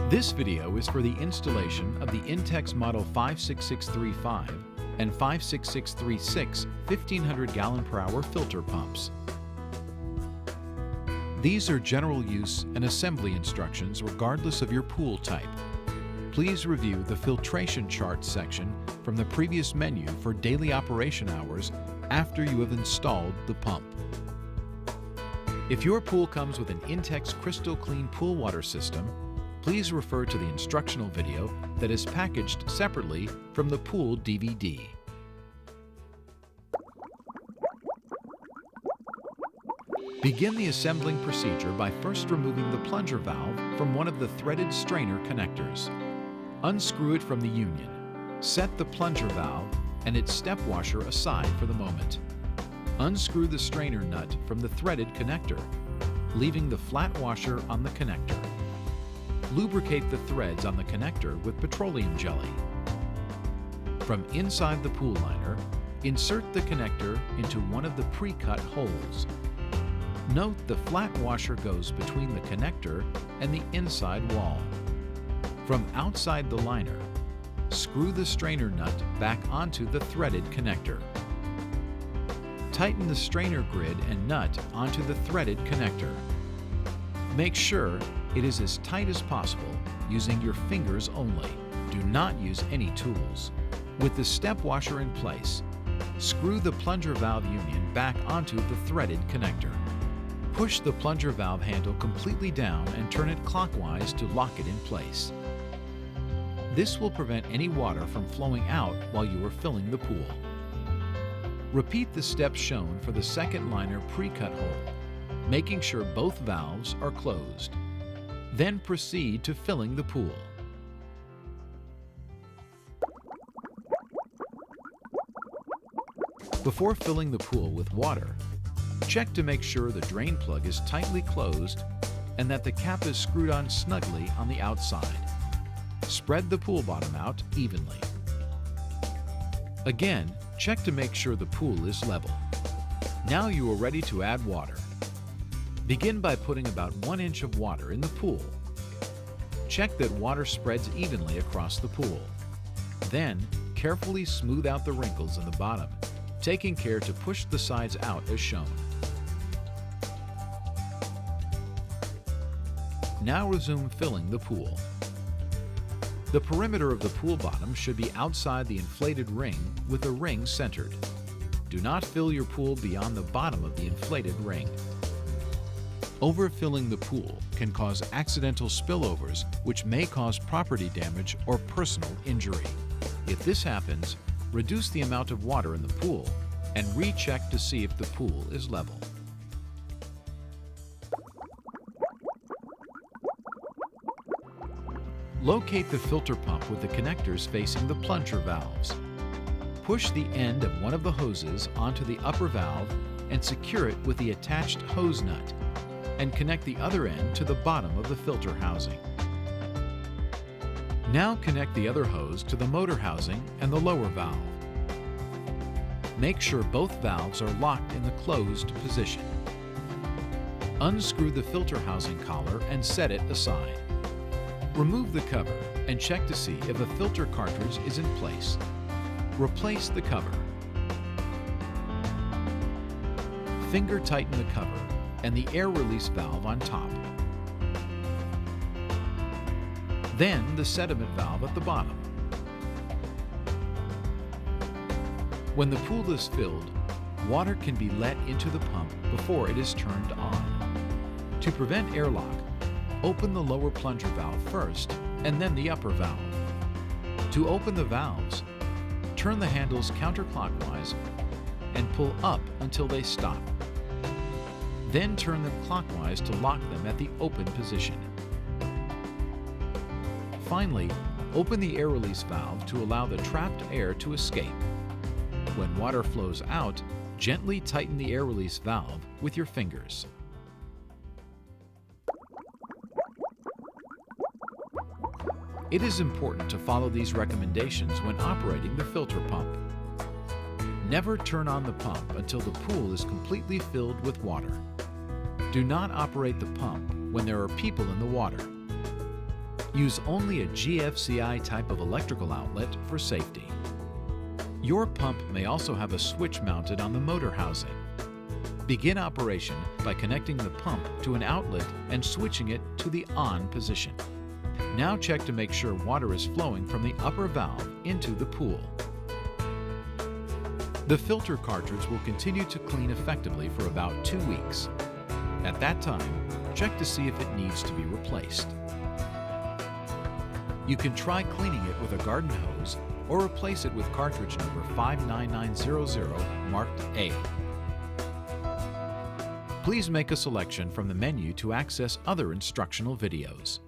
This video is for the installation of the Intex Model 56635 and 56636 1500 gallon per hour filter pumps. These are general use and assembly instructions regardless of your pool type. Please review the filtration chart section from the previous menu for daily operation hours after you have installed the pump. If your pool comes with an Intex Crystal Clean pool water system, please refer to the instructional video that is packaged separately from the pool DVD. Begin the assembling procedure by first removing the plunger valve from one of the threaded strainer connectors. Unscrew it from the union. Set the plunger valve and its step washer aside for the moment. Unscrew the strainer nut from the threaded connector, leaving the flat washer on the connector. Lubricate the threads on the connector with petroleum jelly. From inside the pool liner, insert the connector into one of the pre-cut holes. Note the flat washer goes between the connector and the inside wall. From outside the liner, screw the strainer nut back onto the threaded connector. Tighten the strainer grid and nut onto the threaded connector. Make sure it is as tight as possible using your fingers only. Do not use any tools. With the step washer in place, screw the plunger valve union back onto the threaded connector. Push the plunger valve handle completely down and turn it clockwise to lock it in place. This will prevent any water from flowing out while you are filling the pool. Repeat the steps shown for the second liner pre-cut hole, making sure both valves are closed. Then proceed to filling the pool. Before filling the pool with water, check to make sure the drain plug is tightly closed and that the cap is screwed on snugly on the outside. Spread the pool bottom out evenly. Again, check to make sure the pool is level. Now you are ready to add water. Begin by putting about 1 inch of water in the pool. Check that water spreads evenly across the pool. Then, carefully smooth out the wrinkles in the bottom, taking care to push the sides out as shown. Now resume filling the pool. The perimeter of the pool bottom should be outside the inflated ring with the ring centered. Do not fill your pool beyond the bottom of the inflated ring. Overfilling the pool can cause accidental spillovers, which may cause property damage or personal injury. If this happens, reduce the amount of water in the pool and recheck to see if the pool is level. Locate the filter pump with the connectors facing the plunger valves. Push the end of one of the hoses onto the upper valve and secure it with the attached hose nut, and connect the other end to the bottom of the filter housing. Now connect the other hose to the motor housing and the lower valve. Make sure both valves are locked in the closed position. Unscrew the filter housing collar and set it aside. Remove the cover and check to see if a filter cartridge is in place. Replace the cover. Finger tighten the cover and the air release valve on top. Then the sediment valve at the bottom. When the pool is filled, water can be let into the pump before it is turned on. To prevent airlock, open the lower plunger valve first and then the upper valve. To open the valves, turn the handles counterclockwise and pull up until they stop. Then turn them clockwise to lock them at the open position. Finally, open the air release valve to allow the trapped air to escape. When water flows out, gently tighten the air release valve with your fingers. It is important to follow these recommendations when operating the filter pump. Never turn on the pump until the pool is completely filled with water. Do not operate the pump when there are people in the water. Use only a GFCI type of electrical outlet for safety. Your pump may also have a switch mounted on the motor housing. Begin operation by connecting the pump to an outlet and switching it to the on position. Now check to make sure water is flowing from the upper valve into the pool. The filter cartridge will continue to clean effectively for about 2 weeks. At that time, check to see if it needs to be replaced. You can try cleaning it with a garden hose or replace it with cartridge number 59900 marked A. Please make a selection from the menu to access other instructional videos.